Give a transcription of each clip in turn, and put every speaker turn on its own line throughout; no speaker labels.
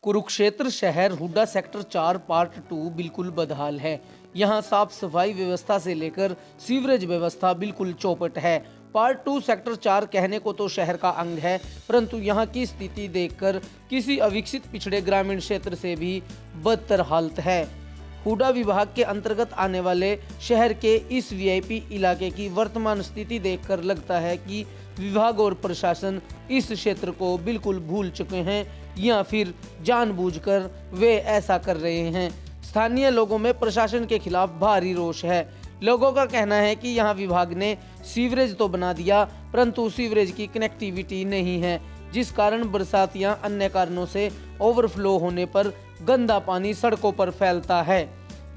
कुरुक्षेत्र शहर Hooda sector 4 part 2 बिल्कुल बदहाल है। यहाँ साफ सफाई व्यवस्था से लेकर सीवरेज व्यवस्था बिल्कुल चौपट है। पार्ट 2 सेक्टर 4 कहने को तो शहर का अंग है, परंतु यहाँ की स्थिति देखकर किसी अविकसित पिछड़े ग्रामीण क्षेत्र से भी बदतर हालत है। हुड्डा विभाग के अंतर्गत आने वाले शहर के इस वीआईपी इलाके की वर्तमान स्थिति देखकर लगता है कि विभाग और प्रशासन इस क्षेत्र को बिल्कुल भूल चुके हैं या फिर जानबूझकर वे ऐसा कर रहे हैं। स्थानीय लोगों में प्रशासन के खिलाफ भारी रोष है। लोगों का कहना है कि यहाँ विभाग ने सीवरेज तो बना दिया, परंतु सीवरेज की कनेक्टिविटी नहीं है, जिस कारण बरसात या अन्य कारणों से ओवरफ्लो होने पर गंदा पानी सड़कों पर फैलता है।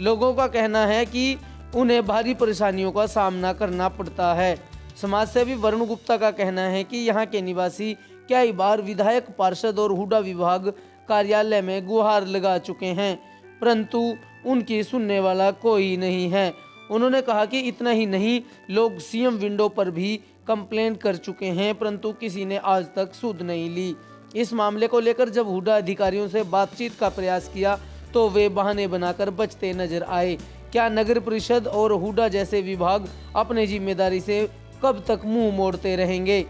लोगों का कहना है कि उन्हें भारी परेशानियों का सामना करना पड़ता है। समाजसेवी वरुण गुप्ता का कहना है कि यहाँ के निवासी कई बार विधायक, पार्षद और हुड्डा विभाग कार्यालय में गुहार लगा चुके हैं, परंतु उनकी सुनने वाला कोई नहीं है। उन्होंने कहा कि इतना ही नहीं, लोग सीएम विंडो पर भी कंप्लेंट कर चुके हैं, परंतु किसी ने आज तक सुध नहीं ली। इस मामले को लेकर जब हुड्डा अधिकारियों से बातचीत का प्रयास किया तो वे बहाने बनाकर बचते नजर आए। क्या नगर परिषद और हुड्डा जैसे विभाग अपनी जिम्मेदारी से कब तक मुंह मोड़ते रहेंगे?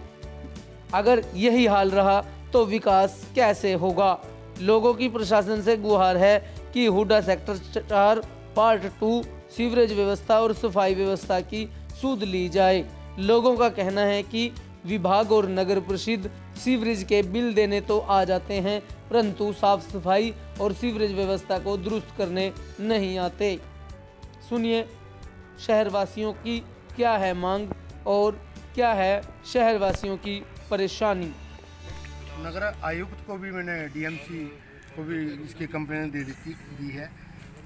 अगर यही हाल रहा तो विकास कैसे होगा? लोगों की प्रशासन से गुहार है कि हुड्डा सेक्टर 4 पार्ट 2 सीवरेज व्यवस्था और सफाई व्यवस्था की सुध ली जाए। लोगों का कहना है कि विभाग और नगर परिषद सीवरेज के बिल देने तो आ जाते हैं, परंतु साफ सफाई और सीवरेज व्यवस्था को दुरुस्त करने नहीं आते। सुनिए शहरवासियों की क्या है मांग और क्या है शहरवासियों की परेशानी।
नगर आयुक्त को भी मैंने डीएमसी को भी इसकी कंप्लेंट दी है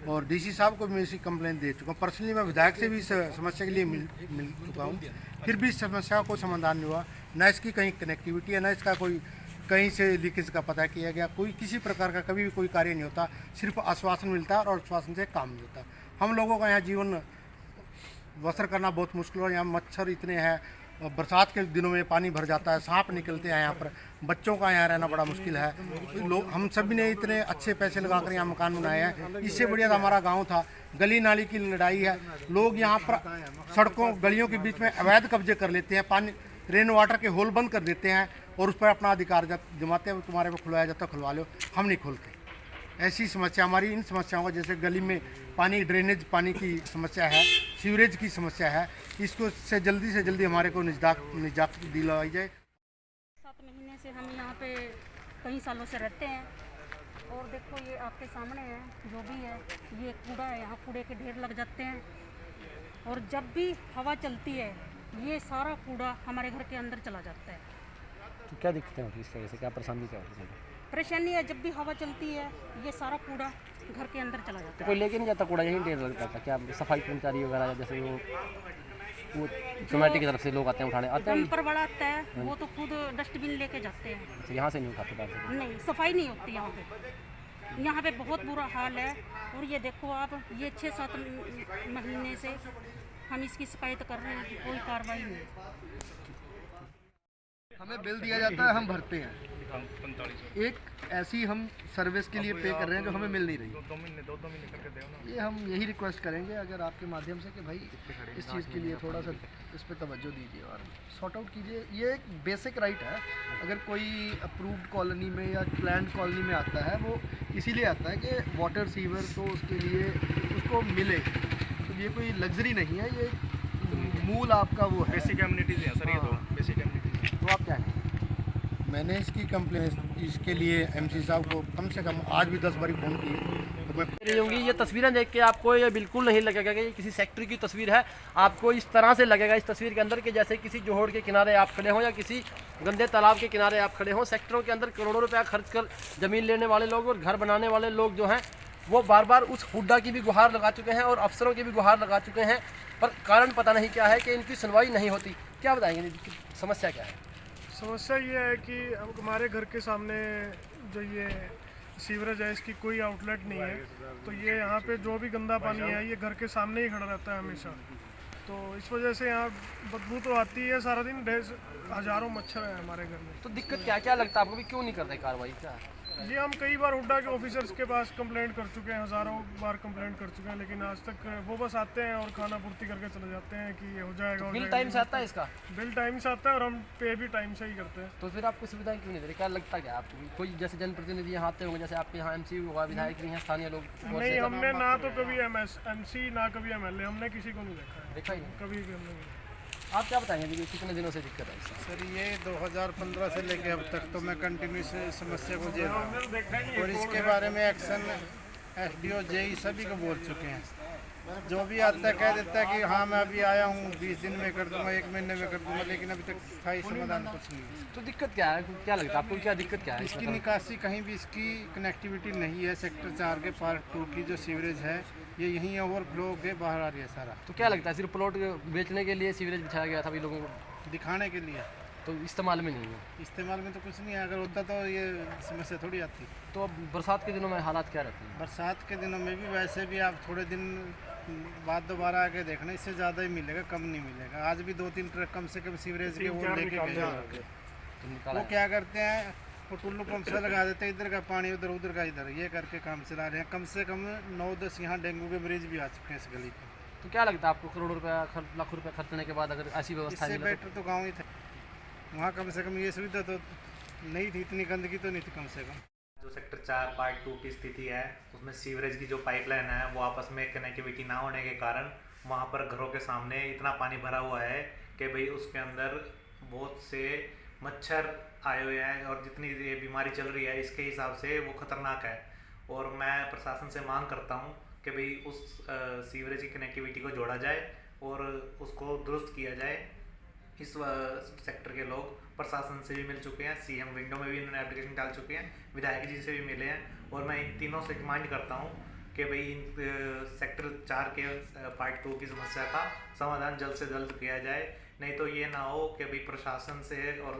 और डीसी साहब को भी मैं इसकी कंप्लेंट दे चुका हूँ। पर्सनली मैं विधायक से भी इस समस्या के लिए मिल चुका हूँ, फिर भी इस समस्या को समाधान नहीं हुआ। न इसकी कहीं कनेक्टिविटी है, न इसका कोई कहीं से लीकेज का पता किया गया। कोई किसी प्रकार का कभी भी कोई कार्य नहीं होता, सिर्फ आश्वासन मिलता है और आश्वासन से काम नहीं होता। हम लोगों का यहाँ जीवन बसर करना बहुत मुश्किल है। यहाँ मच्छर इतने हैं, बरसात के दिनों में पानी भर जाता है, सांप निकलते हैं यहाँ पर, बच्चों का यहाँ रहना बड़ा मुश्किल है। लोग हम सभी ने इतने अच्छे पैसे लगाकर यहाँ मकान बनाए हैं। इससे बढ़िया तो हमारा गांव था। गली नाली की लड़ाई है, लोग यहाँ पर सड़कों गलियों के बीच में अवैध कब्जे कर लेते हैं, पानी रेन वाटर के होल बंद कर देते हैं और उस पर अपना अधिकार जमाते हैं। तुम्हारे को खुलवाया जाता खुलवा लो, हम नहीं खोलते। ऐसी समस्या हमारी इन समस्याओं का, जैसे गली में पानी ड्रेनेज पानी की समस्या है, सीवरेज की समस्या है, इसको से जल्दी हमारे को निजात दिलवाई जाए।
7 महीने से हम यहाँ पे कई सालों से रहते हैं और देखो ये आपके सामने है, जो भी है ये कूड़ा है, यहाँ कूड़े के ढेर लग जाते हैं और जब भी हवा चलती है ये सारा कूड़ा हमारे घर के अंदर चला जाता है।
तो क्या दिक्कतें होती है इस वजह से, क्या परेशानी क्या होती है?
परेशानी है, जब भी हवा चलती है ये सारा कूड़ा घर के अंदर चला जाता
तो कोई लेके नहीं जाता कूड़ा, यहीं ढेर लगता था? क्या सफाई कर्मचारी वगैरह जैसे वो सोसाइटी की तरफ से लोग आते हैं उठाने आते हैं?
डंपर बड़ा आता है, वो तो खुद डस्टबिन लेके जाते हैं।
अच्छा, यहाँ से नहीं उठाते बाहर से?
नहीं, सफाई नहीं होती यहाँ पे बहुत बुरा हाल है। और ये देखो आप, ये 6-7 महीने से हम इसकी शिकायत कर रहे हैं, कोई कार्रवाई नहीं।
हमें बिल दिया जाता है, हम भरते हैं, एक ऐसी हम सर्विस के लिए पे कर रहे हैं जो हमें मिल नहीं रही।
2 महीने करके दो ना।
ये हम यही रिक्वेस्ट करेंगे अगर आपके माध्यम से कि भाई इस चीज़ के लिए थोड़ा सा इस पे तवज्जो दीजिए और सॉर्ट आउट कीजिए। ये एक बेसिक राइट है। अगर कोई अप्रूव्ड कॉलोनी में या प्लान्ड कॉलोनी में आता है, वो इसीलिए आता है कि वाटर सीवर तो उसके लिए उसको मिले। तो ये कोई लग्जरी नहीं है, ये मूल आपका वो है।
बेसिक एमिनिटीज़ हैं सर, ये तो बेसिक एमिनिटीज़।
तो आप क्या है?
मैंने इसकी कंप्लेंट इसके लिए एमसी साहब को कम से कम आज भी 10 बारी फ़ोन किए तो मैं
नहीं होंगी। ये तस्वीरें देख के आपको ये बिल्कुल नहीं लगेगा कि ये किसी सेक्टर की तस्वीर है। आपको इस तरह से लगेगा इस तस्वीर के अंदर कि जैसे किसी जोहड़ के किनारे आप खड़े हों या किसी गंदे तालाब के किनारे आप खड़े हों। सेक्टरों के अंदर करोड़ों रुपया खर्च कर ज़मीन लेने वाले लोग और घर बनाने वाले लोग जो हैं वो बार बार उस हुड्डा की भी गुहार लगा चुके हैं और अफसरों की भी गुहार लगा चुके हैं, पर कारण पता नहीं क्या है कि इनकी सुनवाई नहीं होती। क्या बताएंगे, समस्या क्या है?
समस्या ये है कि हमारे घर के सामने जो ये सीवरेज है इसकी कोई आउटलेट नहीं है, तो ये यहाँ पे जो भी गंदा पानी है ये घर के सामने ही खड़ा रहता है हमेशा। तो इस वजह से यहाँ बदबू तो आती है सारा दिन, हज़ारों मच्छर हैं हमारे घर में।
तो दिक्कत क्या क्या लगता है आपको भी, क्यों नहीं करते कार्रवाई क्या है?
ये हम कई बार हुड्डा के ऑफिसर्स के पास कंप्लेंट कर चुके हैं, हज़ारों बार कंप्लेंट कर चुके हैं, लेकिन आज तक वो बस आते हैं और खाना पूर्ति करके चले जाते हैं कि ये हो जाएगा,
बिल टाइम से आता है इसका?
बिल टाइम से आता है और हम पे भी टाइम से ही करते हैं।
तो फिर आपको सुविधाएं क्यों नहीं दे रही? क्या लगता क्या आपको? कोई जैसे जनप्रतिनिधि यहाँ आते होंगे, जैसे आपके यहाँ एमसी हुआ, विधायक भी हैं, स्थानीय लोग?
नहीं, हमने ना तो कभी एमसी ना कभी एमएलए, हमने किसी को नहीं देखा है,
देखा ही नहीं।
कभी भी हमने नहीं।
आप क्या बताएंगे कि कितने दिनों से दिक्कत है इससे?
सर ये 2015 से लेके अब तक तो मैं कंटिन्यूस समस्या को झेल रहा हूँ और इसके बारे में एक्शन एसडीओ जेई सभी को बोल चुके हैं। जो भी आता है कह देता है कि हाँ मैं अभी आया हूँ, 20 दिन में कर दूंगा, 1 महीने में कर दूंगा, लेकिन अभी तक स्थायी समाधान कुछ नहीं है।
तो दिक्कत क्या है? क्या लगता है आपको, क्या दिक्कत क्या है?
इसकी निकासी कहीं भी इसकी कनेक्टिविटी नहीं है। सेक्टर 4 के पार्ट 2 की जो सीवरेज है ये यहीं ओवरफ्लो के बाहर आ रही है सारा।
तो क्या लगता है सिर्फ प्लॉट बेचने के लिए सीवरेज बिछाया गया था अभी लोगों को,
दिखाने के लिए?
तो इस्तेमाल में नहीं है?
इस्तेमाल में तो कुछ नहीं है, अगर होता तो ये समस्या थोड़ी आती।
तो अब बरसात के दिनों में हालात क्या रहते हैं?
बरसात के दिनों में भी वैसे भी आप थोड़े दिन बाद दोबारा आके देखना, इससे ज़्यादा ही मिलेगा, कम नहीं मिलेगा। आज भी 2-3 ट्रक कम से कम सीवरेज के वो लेके गए।
तो
वो क्या करते हैं, वो टुल्लू पंप से लगा देते हैं, इधर का पानी उधर, उधर का इधर, ये करके काम चला रहे हैं। कम से कम 9-10 यहाँ डेंगू के मरीज भी आ चुके हैं इस गली पे।
तो क्या लगता है आपको, करोड़ों रुपया लाखों रुपया खर्चने के बाद अगर ऐसी व्यवस्था
इससे
नहीं
बेटर तो गाँव ही था। वहाँ कम से कम ये सुविधा तो नहीं थी, इतनी गंदगी तो नहीं थी कम से कम।
जो सेक्टर 4 पार्ट 2 की स्थिति है उसमें सीवरेज की जो पाइपलाइन है वो आपस में कनेक्टिविटी ना होने के कारण वहाँ पर घरों के सामने इतना पानी भरा हुआ है कि भाई उसके अंदर बहुत से मच्छर आए हुए हैं और जितनी ये बीमारी चल रही है इसके हिसाब से वो खतरनाक है। और मैं प्रशासन से मांग करता हूँ कि भाई उस सीवरेज की कनेक्टिविटी को जोड़ा जाए और उसको दुरुस्त किया जाए। इस सेक्टर के लोग प्रशासन से भी मिल चुके हैं, सीएम विंडो में भी इन्होंने एप्लीकेशन डाल चुके हैं, विधायक जी से भी मिले हैं और मैं इन तीनों से डिमांड करता हूं कि भाई सेक्टर 4 के पार्ट 2 की समस्या का समाधान जल्द से जल्द किया जाए। नहीं तो ये ना हो कि भाई प्रशासन से और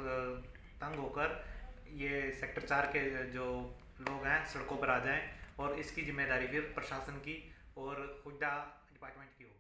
तंग होकर ये सेक्टर 4 के जो लोग हैं सड़कों पर आ जाएं और इसकी जिम्मेदारी फिर प्रशासन की और हुड्डा डिपार्टमेंट की होगी।